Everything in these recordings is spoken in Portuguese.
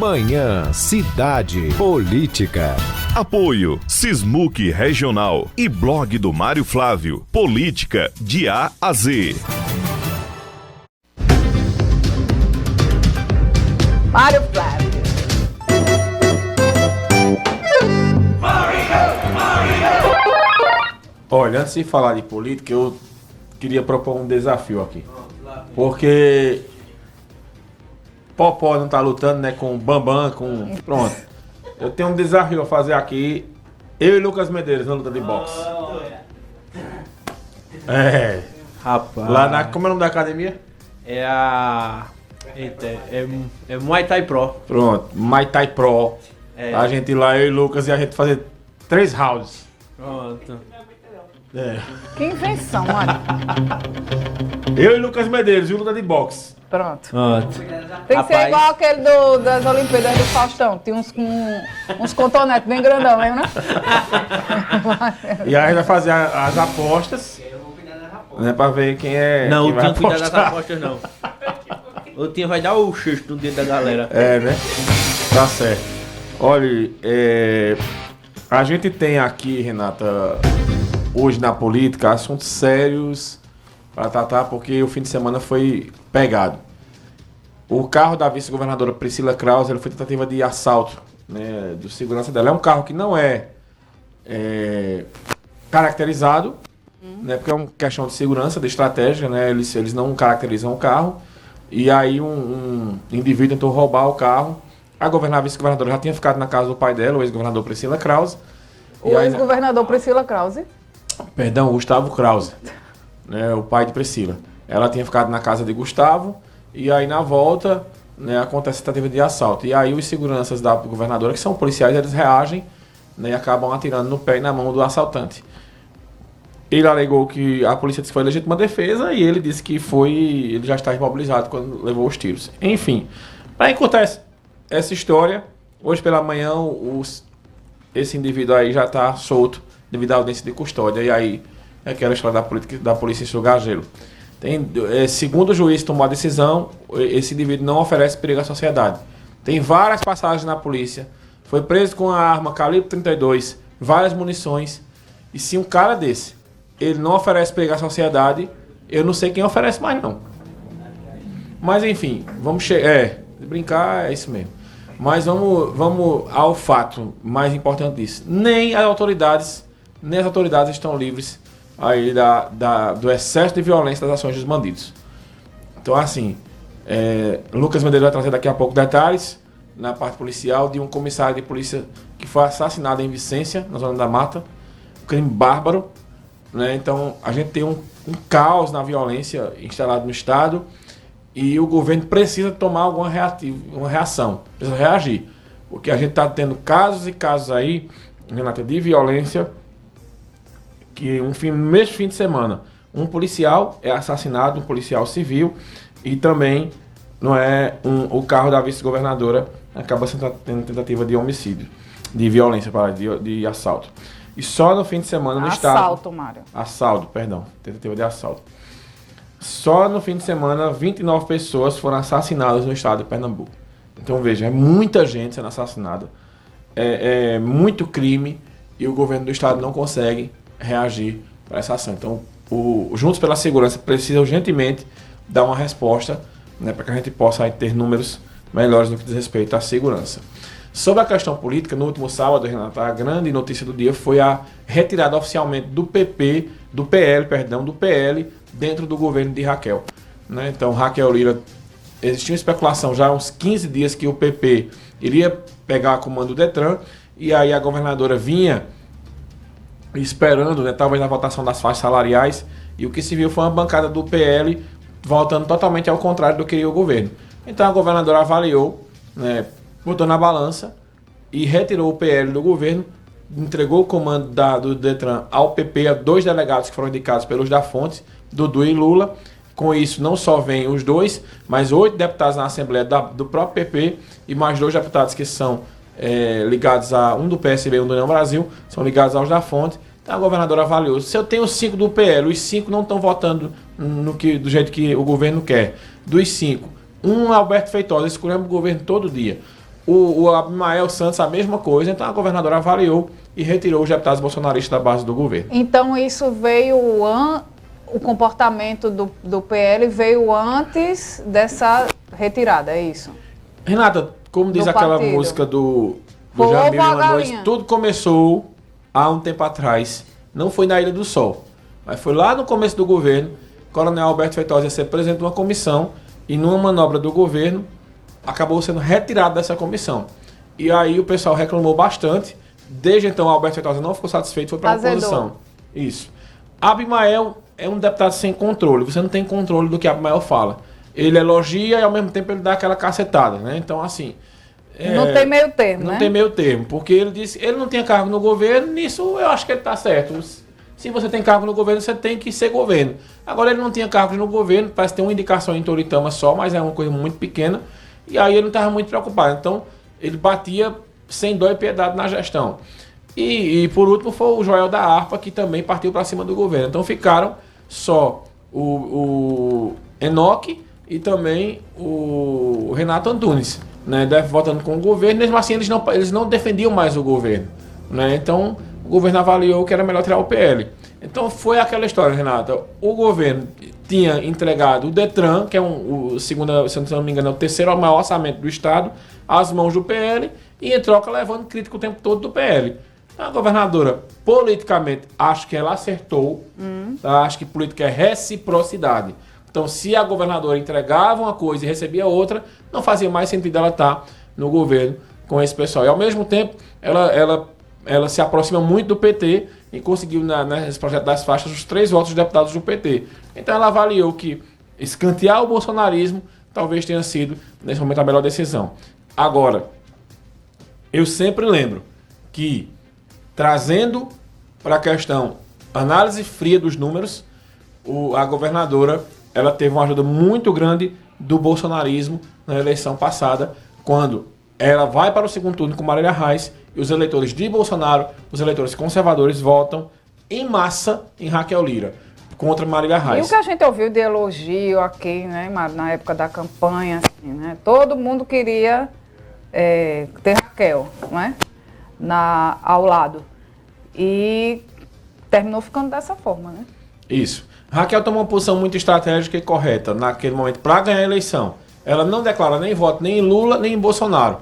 Manhã Cidade Política. Apoio Sismuc Regional e blog do Mário Flávio. Política de A a Z. Mário Flávio. Olha, antes de falar de política, eu queria propor um desafio aqui. Porque Popó não tá lutando, né, com Bambam, com... Pronto. Eu tenho um desafio a fazer aqui. Eu e Lucas Medeiros na luta de boxe. É. Rapaz. Lá na... Como é o nome da academia? É a... Eita, é Muay Thai Pro. Pronto. Muay Thai Pro. É. A gente ir lá, eu e Lucas, e a gente fazer 3 rounds. Pronto. É. Que invenção, Mário. Eu e Lucas Medeiros, e luta de boxe. Pronto. Pronto. Tem que Rapaz. ser igual aquele das Olimpíadas do Faustão. Tem uns cotonetes bem grandão, lembra? E aí a gente vai fazer as apostas. Né, pra ver quem é. Não, quem o vai Tinho cuida das apostar. apostas não. O Tinho vai dar o xusto no dedo da galera. É, né? Tá certo. Olha, a gente tem aqui, Renata, hoje na política, assuntos sérios para tratar, porque o fim de semana foi pegado. O carro da vice-governadora Priscila Krause, ele foi tentativa de assalto, né, do segurança dela. É um carro que não é caracterizado, né, porque é uma questão de segurança, de estratégia, né, eles não caracterizam o carro. E aí um indivíduo tentou roubar o carro. A vice-governadora já tinha ficado na casa do pai dela, o ex-governador Priscila Krause. O ex-governador Priscila Krause. Perdão, Gustavo Krause, né, o pai de Priscila. Ela tinha ficado na casa de Gustavo, e aí na volta, né, acontece a tentativa de assalto. E aí os seguranças da governadora, que são policiais, eles reagem, né, e acabam atirando no pé e na mão do assaltante. Ele alegou que a polícia disse que foi legítima defesa, e ele disse que ele já está imobilizado quando levou os tiros. Enfim, para encurtar essa história, hoje pela manhã esse indivíduo aí já está solto devido à audiência de custódia. E aí é aquela história da polícia enxugar gelo. Segundo o juiz tomou a decisão, esse indivíduo não oferece perigo à sociedade. Tem várias passagens na polícia, foi preso com a arma calibre 32, várias munições. E se um cara desse, ele não oferece perigo à sociedade, eu não sei quem oferece mais não. Mas enfim, vamos brincar é isso mesmo. Mas vamos ao fato mais importante disso. Nem as autoridades estão livres aí do excesso de violência das ações dos bandidos. Então, assim, Lucas Medeiros vai trazer daqui a pouco detalhes na parte policial de um comissário de polícia que foi assassinado em Vicência, na Zona da Mata. Um crime bárbaro, né? Então, a gente tem um caos na violência instalado no Estado. E o governo precisa tomar uma reação, precisa reagir. Porque a gente está tendo casos e casos aí, Renata, de violência, que mesmo fim de semana, um policial é assassinado, um policial civil, e também o carro da vice-governadora acaba tendo tentativa de homicídio, de violência, de assalto. E só no fim de semana no Estado... Assalto, Mário. Tentativa de assalto. Só no fim de semana, 29 pessoas foram assassinadas no estado de Pernambuco. Então, veja, é muita gente sendo assassinada. É muito crime e o governo do estado não consegue reagir para essa ação. Então, Juntos pela Segurança precisa urgentemente dar uma resposta, né, para que a gente possa aí ter números melhores no que diz respeito à segurança. Sobre a questão política, no último sábado, Renata, a grande notícia do dia foi a retirada oficialmente do PL, dentro do governo de Raquel. Né? Então, Raquel Lira, existia uma especulação já há uns 15 dias que o PP iria pegar a comando do Detran, e aí a governadora vinha esperando, né, talvez na votação das faixas salariais, e o que se viu foi uma bancada do PL voltando totalmente ao contrário do que queria o governo. Então a governadora avaliou, né, botou na balança e retirou o PL do governo, entregou o comando do Detran ao PP, a 2 delegados que foram indicados pelos da Fontes, Dudu e Lula. Com isso, não só vem os 2, mas 8 deputados na Assembleia do próprio PP e mais 2 deputados que são ligados a um do PSB e um do União Brasil, são ligados aos da Fonte. Então a governadora avaliou. Se eu tenho 5 do PL, os 5 não estão votando do jeito que o governo quer. Dos 5, um Alberto Feitosa, escolhemos o governo todo dia. O Abimael Santos, a mesma coisa. Então a governadora avaliou e retirou os deputados bolsonaristas da base do governo. Então isso veio, o comportamento do PL veio antes dessa retirada, é isso? Renata, como diz Do aquela partido. música do Fogo Jamil e à uma noite, galinha. tudo começou há um tempo atrás. Não foi na Ilha do Sol, mas foi lá no começo do governo. Coronel Alberto Feitosa ia ser presidente de uma comissão e numa manobra do governo acabou sendo retirado dessa comissão. E aí o pessoal reclamou bastante. Desde então, Alberto Feitosa não ficou satisfeito, foi para a Azedou. oposição. Isso. Abimael é um deputado sem controle. Você não tem controle do que Abimael fala. Ele elogia e ao mesmo tempo ele dá aquela cacetada, né? Então, assim... Não tem meio termo, Não né? tem meio termo, porque ele disse ele não tinha cargo no governo, nisso eu acho que ele está certo. Se você tem cargo no governo, você tem que ser governo. Agora ele não tinha cargo no governo, parece ter uma indicação em Toritama só, mas é uma coisa muito pequena, e aí ele não estava muito preocupado. Então ele batia sem dó e piedade na gestão. E por último foi o Joel da Harpa, que também partiu para cima do governo. Então ficaram só o Enoque e também o Renato Antunes, né, votando com o governo. Mesmo assim eles não defendiam mais o governo, né? Então o governo avaliou que era melhor tirar o PL. Então foi aquela história, Renata. O governo tinha entregado o Detran, que é segundo, se não me engano, é o terceiro maior orçamento do Estado, às mãos do PL, e em troca levando crítica o tempo todo do PL. A governadora, politicamente, acho que ela acertou. Tá? Acho que política é reciprocidade. Então, se a governadora entregava uma coisa e recebia outra, não fazia mais sentido ela estar no governo com esse pessoal. E, ao mesmo tempo, ela se aproxima muito do PT e conseguiu, nesse projeto das faixas, os 3 votos dos deputados do PT. Então, ela avaliou que escantear o bolsonarismo talvez tenha sido, nesse momento, a melhor decisão. Agora, eu sempre lembro que, trazendo para a questão análise fria dos números, a governadora ela teve uma ajuda muito grande do bolsonarismo na eleição passada, quando ela vai para o segundo turno com Marília Reis e os eleitores de Bolsonaro, os eleitores conservadores, votam em massa em Raquel Lira, contra Marília E Reis. o que a gente ouviu de elogio aqui, né, Mário, na época da campanha, assim, né? Todo mundo queria ter Raquel, né? Ao lado. E terminou ficando dessa forma, né? Isso. Raquel tomou uma posição muito estratégica e correta naquele momento para ganhar a eleição. Ela não declara nem voto nem em Lula nem em Bolsonaro.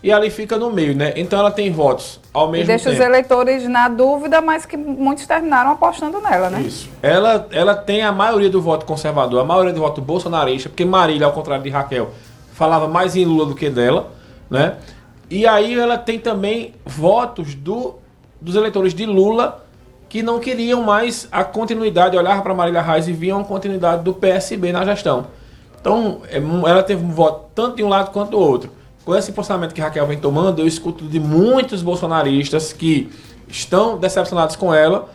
E ali fica no meio, né? Então ela tem votos ao mesmo E deixa tempo. os eleitores na dúvida, mas que muitos terminaram apostando nela, né? Isso. Ela tem a maioria do voto conservador, a maioria do voto bolsonarista, porque Marília, ao contrário de Raquel, falava mais em Lula do que dela, né? E aí ela tem também votos dos eleitores de Lula que não queriam mais a continuidade, olhavam para Marília Reis e viam a continuidade do PSB na gestão. Então, ela teve um voto tanto de um lado quanto do outro. Com esse posicionamento que Raquel vem tomando, eu escuto de muitos bolsonaristas que estão decepcionados com ela.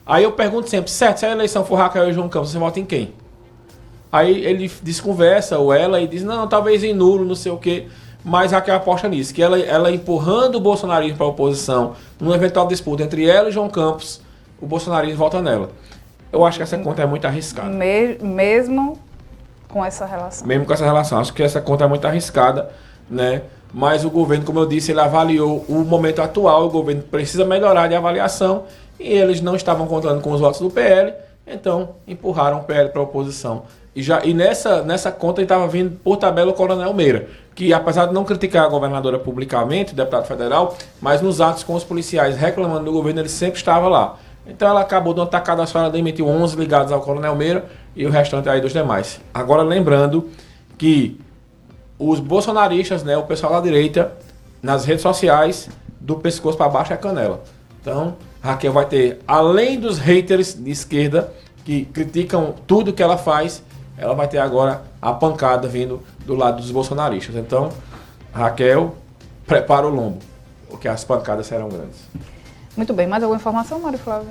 Aí eu pergunto sempre, certo, se a eleição for Raquel e João Campos, você vota em quem? Aí ele desconversa, ou ela, e diz, não, talvez em nulo, não sei o quê. Mas Raquel aposta nisso, que ela empurrando o bolsonarismo para a oposição, numa eventual disputa entre ela e João Campos, o bolsonarismo volta nela. Eu acho que essa conta é muito arriscada. Mesmo com essa relação. Mesmo com essa relação. Acho que essa conta é muito arriscada, né? Mas o governo, como eu disse, ele avaliou o momento atual, o governo precisa melhorar de avaliação, e eles não estavam contando com os votos do PL, então empurraram o PL para a oposição. E nessa conta ele estava vindo por tabela o Coronel Meira, que apesar de não criticar a governadora publicamente, o deputado federal, mas nos atos com os policiais reclamando do governo, ele sempre estava lá. Então ela acabou de uma tacada só, ela demitiu 11 ligados ao Coronel Meira e o restante aí dos demais. Agora lembrando que os bolsonaristas, né, o pessoal da direita, nas redes sociais, do pescoço para baixo é canela. Então Raquel vai ter, além dos haters de esquerda, que criticam tudo que ela faz, ela vai ter agora a pancada vindo do lado dos bolsonaristas. Então, Raquel, prepara o lombo, porque as pancadas serão grandes. Muito bem. Mais alguma informação, Mário Flávio?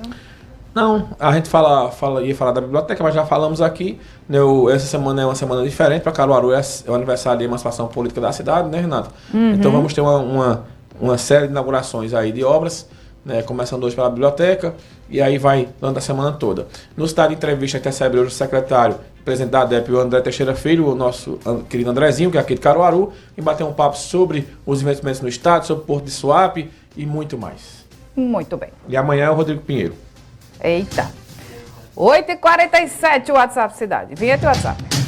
Não, a gente ia falar da biblioteca, mas já falamos aqui. Né, essa semana é uma semana diferente para Caruaru, é o aniversário de emancipação política da cidade, né, Renato? Então vamos ter uma série de inaugurações aí de obras, né, começando hoje pela biblioteca, e aí vai durante a semana toda. No Cidade Entrevista, a gente recebe hoje o secretário, presidente da ADEP, o André Teixeira Filho, o nosso querido Andrezinho, que é aqui de Caruaru, e bater um papo sobre os investimentos no estado, sobre o Porto de Suape e muito mais. Muito bem. E amanhã é o Rodrigo Pinheiro. Eita. 8h47, WhatsApp Cidade. Vinheta e WhatsApp.